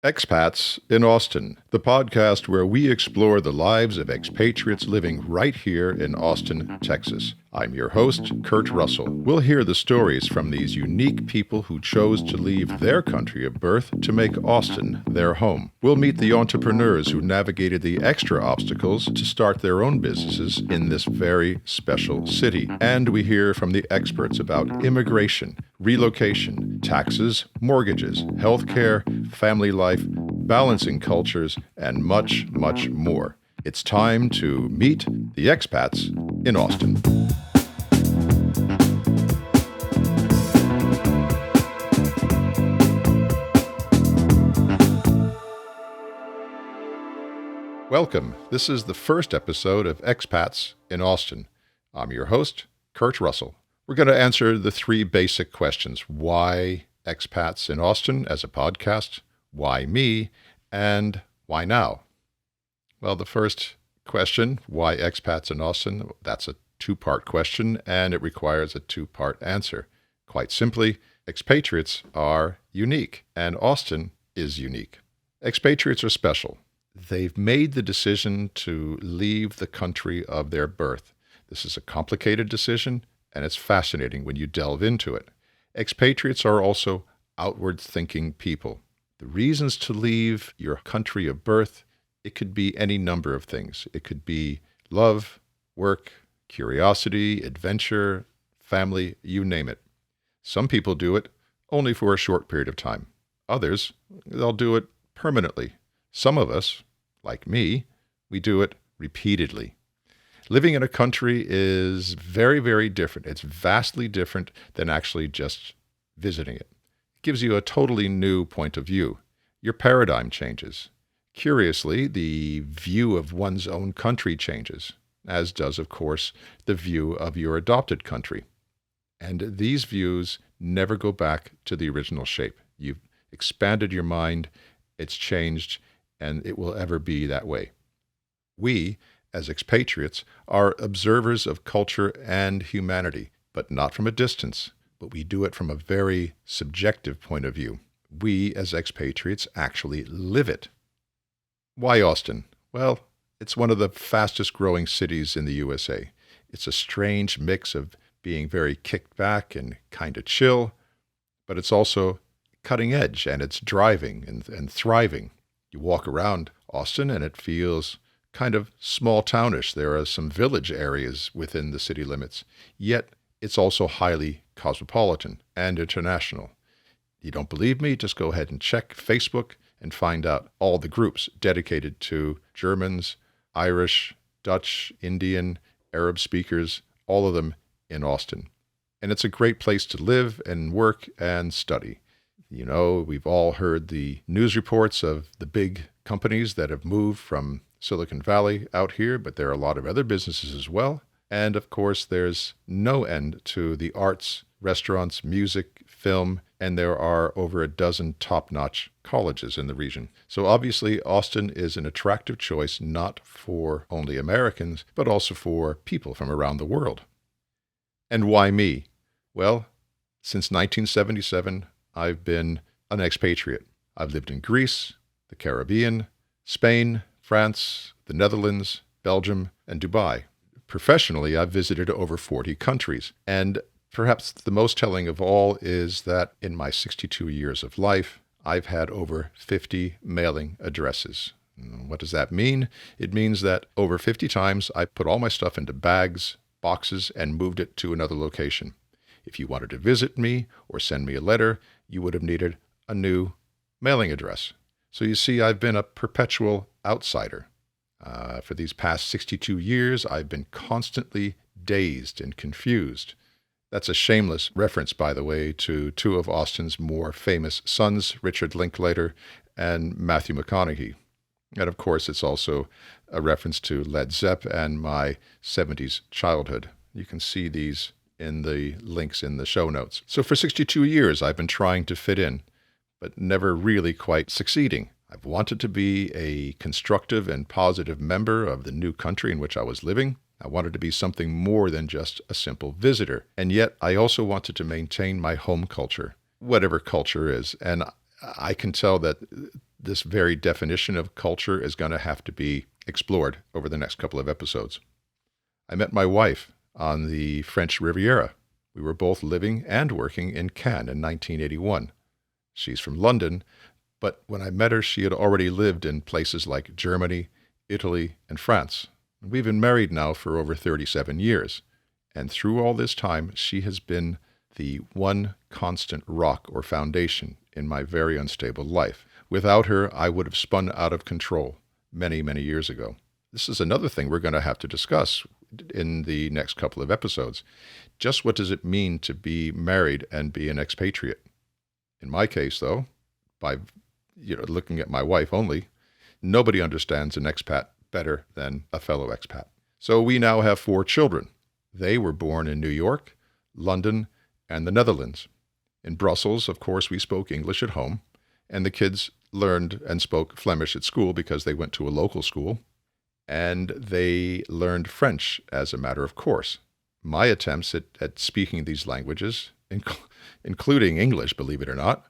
Expats in Austin, the podcast where we explore the lives of expatriates living right here in Austin, Texas. I'm your host, Kurt Russell. We'll hear the stories from these unique people who chose to leave their country of birth to make Austin their home. We'll meet the entrepreneurs who navigated the extra obstacles to start their own businesses in this very special city. And we hear from the experts about immigration, relocation, taxes, mortgages, healthcare, family life, balancing cultures, and much, much more. It's time to meet the expats in Austin. Welcome. This is the first episode of Expats in Austin. I'm your host, Kurt Russell. We're going to answer the three basic questions. Why Expats in Austin as a podcast? Why me? And why now? Well, the first question, why expats in Austin? That's a two-part question, and it requires a two-part answer. Quite simply, expatriates are unique, and Austin is unique. Expatriates are special. They've made the decision to leave the country of their birth. This is a complicated decision, and it's fascinating when you delve into it. Expatriates are also outward-thinking people. The reasons to leave your country of birth, it could be any number of things. It could be love, work, curiosity, adventure, family, you name it. Some people do it only for a short period of time. Others, they'll do it permanently. Some of us, like me, we do it repeatedly. Living in a country is very, very different. It's vastly different than actually just visiting it. It gives you a totally new point of view. Your paradigm changes. Curiously, the view of one's own country changes, as does, of course, the view of your adopted country. And these views never go back to the original shape. You've expanded your mind, it's changed, and it will ever be that way. We, as expatriates, are observers of culture and humanity, but not from a distance, but we do it from a very subjective point of view. We, as expatriates, actually live it. Why Austin? Well, it's one of the fastest growing cities in the USA. It's a strange mix of being very kicked back and kind of chill, but it's also cutting edge, and it's driving and thriving. You walk around Austin and it feels kind of small townish. There are some village areas within the city limits, yet it's also highly cosmopolitan and international. You don't believe me? Just go ahead and check Facebook and find out all the groups dedicated to Germans, Irish, Dutch, Indian, Arab speakers, all of them in Austin. And it's a great place to live and work and study. You know, we've all heard the news reports of the big companies that have moved from Silicon Valley out here, but there are a lot of other businesses as well. And of course, there's no end to the arts, restaurants, music, film, and there are over a dozen top-notch colleges in the region. So obviously, Austin is an attractive choice not for only Americans, but also for people from around the world. And why me? Well, since 1977, I've been an expatriate. I've lived in Greece, the Caribbean, Spain, France, the Netherlands, Belgium, and Dubai. Professionally, I've visited over 40 countries. And perhaps the most telling of all is that in my 62 years of life, I've had over 50 mailing addresses. What does that mean? It means that over 50 times I put all my stuff into bags, boxes, and moved it to another location. If you wanted to visit me or send me a letter, you would have needed a new mailing address. So you see, I've been a perpetual outsider. For these past 62 years, I've been constantly dazed and confused. That's a shameless reference, by the way, to two of Austin's more famous sons, Richard Linklater and Matthew McConaughey. And of course, it's also a reference to Led Zepp and my 70s childhood. You can see these in the links in the show notes. So for 62 years, I've been trying to fit in, but never really quite succeeding. I've wanted to be a constructive and positive member of the new country in which I was living. I wanted to be something more than just a simple visitor. And yet I also wanted to maintain my home culture, whatever culture is. And I can tell that this very definition of culture is going to have to be explored over the next couple of episodes. I met my wife on the French Riviera. We were both living and working in Cannes in 1981. She's from London, but when I met her, she had already lived in places like Germany, Italy, and France. We've been married now for over 37 years, and through all this time, she has been the one constant rock or foundation in my very unstable life. Without her, I would have spun out of control many, many years ago. This is another thing we're going to have to discuss in the next couple of episodes. Just what does it mean to be married and be an expatriate? In my case, though, by looking at my wife only, nobody understands an expat better than a fellow expat. So we now have 4 children. They were born in New York, London, and the Netherlands. In Brussels, of course, we spoke English at home, and the kids learned and spoke Flemish at school because they went to a local school, and they learned French as a matter of course. My attempts at speaking these languages, including English, believe it or not,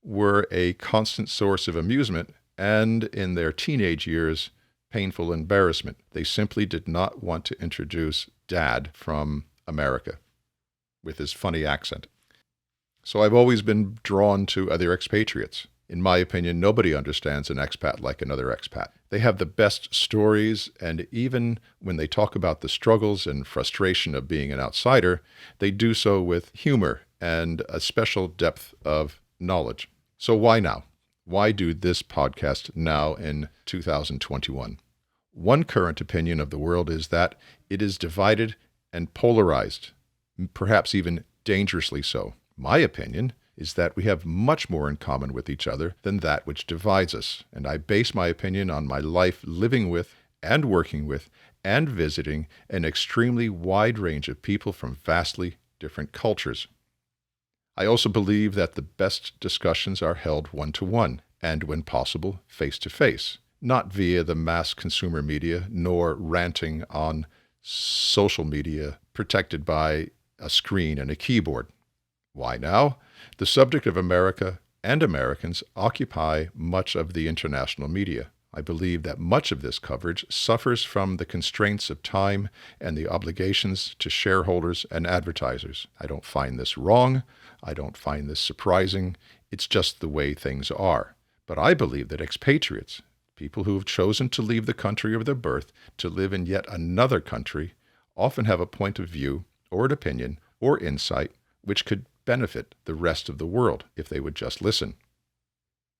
were a constant source of amusement and, in their teenage years, painful embarrassment. They simply did not want to introduce Dad from America with his funny accent. So I've always been drawn to other expatriates. In my opinion, nobody understands an expat like another expat. They have the best stories, and even when they talk about the struggles and frustration of being an outsider, they do so with humor and a special depth of knowledge. So why now? Why do this podcast now in 2021? One current opinion of the world is that it is divided and polarized, perhaps even dangerously so. My opinion is that we have much more in common with each other than that which divides us, and I base my opinion on my life living with and working with and visiting an extremely wide range of people from vastly different cultures. I also believe that the best discussions are held one-to-one, and when possible, face-to-face, not via the mass consumer media, nor ranting on social media protected by a screen and a keyboard. Why now? The subject of America and Americans occupy much of the international media. I believe that much of this coverage suffers from the constraints of time and the obligations to shareholders and advertisers. I don't find this wrong. I don't find this surprising. It's just the way things are. But I believe that expatriates, people who have chosen to leave the country of their birth to live in yet another country, often have a point of view or an opinion or insight which could benefit the rest of the world if they would just listen.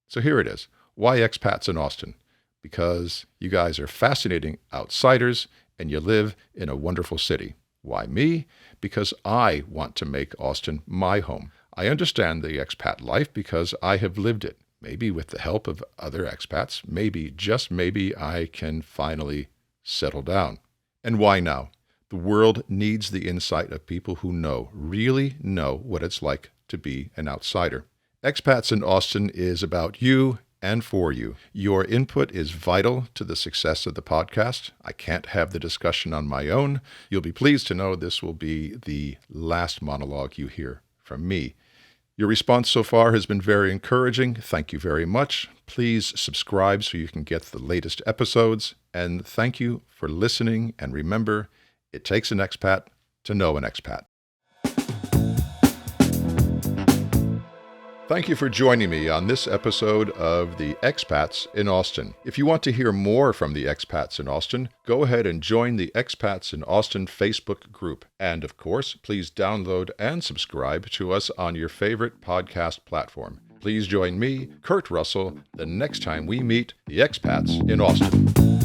So here it is. Why expats in Austin? Because you guys are fascinating outsiders and you live in a wonderful city. Why me? Because I want to make Austin my home. I understand the expat life because I have lived it. Maybe with the help of other expats, maybe, just maybe, I can finally settle down. And why now? The world needs the insight of people who really know what it's like to be an outsider. Expats in Austin is about you and for you. Your input is vital to the success of the podcast. I can't have the discussion on my own. You'll be pleased to know this will be the last monologue you hear from me. Your response so far has been very encouraging. Thank you very much. Please subscribe so you can get the latest episodes. And thank you for listening. And remember, it takes an expat to know an expat. Thank you for joining me on this episode of the Expats in Austin. If you want to hear more from the Expats in Austin, go ahead and join the Expats in Austin Facebook group. And of course, please download and subscribe to us on your favorite podcast platform. Please join me, Kurt Russell, the next time we meet the Expats in Austin.